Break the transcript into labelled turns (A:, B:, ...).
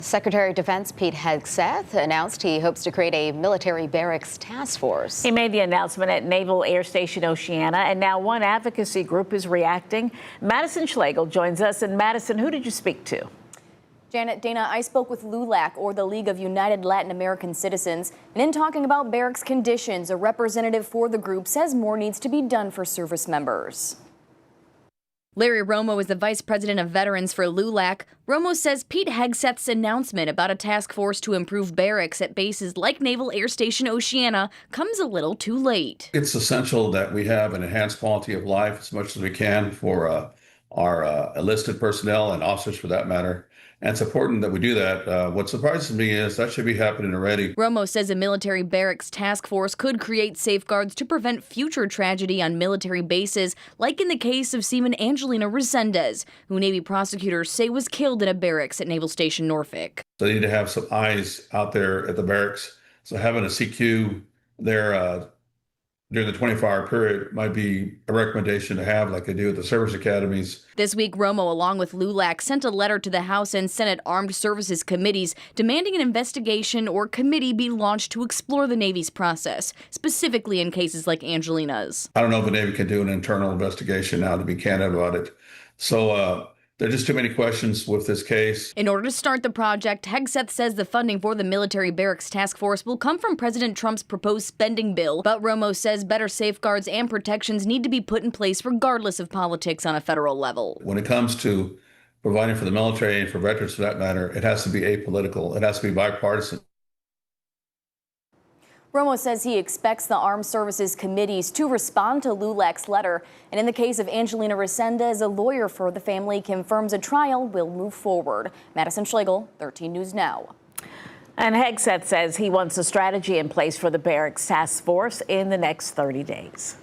A: Secretary of Defense Pete Hegseth announced he hopes to create a military barracks task force.
B: He made the announcement at Naval Air Station Oceana, and now one advocacy group is reacting. Madison Schlegel joins us. And Madison, who did you speak to?
C: Janet, Dana, I spoke with LULAC, or the League of United Latin American Citizens, and in talking about barracks conditions, a representative for the group says more needs to be done for service members. Larry Romo is the vice president of veterans for LULAC. Romo says Pete Hegseth's announcement about a task force to improve barracks at bases like Naval Air Station Oceana comes a little too late.
D: It's essential that we have an enhanced quality of life as much as we can for our enlisted personnel and officers for that matter. And it's important that we do that. What surprises me is that should be happening already.
C: Romo says a military barracks task force could create safeguards to prevent future tragedy on military bases, like in the case of Seaman Angelina Resendez, who Navy prosecutors say was killed in a barracks at Naval Station Norfolk.
D: So they need to have some eyes out there at the barracks. So having a CQ there during the 24-hour period might be a recommendation to have, like they do at the service academies.
C: This week, Romo, along with LULAC, sent a letter to the House and Senate Armed Services Committees demanding an investigation or committee be launched to explore the Navy's process, specifically in cases like Angelina's.
D: I don't know if the Navy can do an internal investigation now, to be candid about it. So there are just too many questions with this case.
C: In order to start the project, Hegseth says the funding for the military barracks task force will come from President Trump's proposed spending bill. But Romo says better safeguards and protections need to be put in place regardless of politics on a federal level.
D: When it comes to providing for the military and for veterans for that matter, it has to be apolitical. It has to be bipartisan.
C: Romo says he expects the Armed Services Committees to respond to LULAC's letter. And in the case of Angelina Resendez, a lawyer for the family confirms a trial will move forward. Madison Schlegel, 13 News Now.
B: And Hegseth says he wants a strategy in place for the barracks task force in the next 30 days.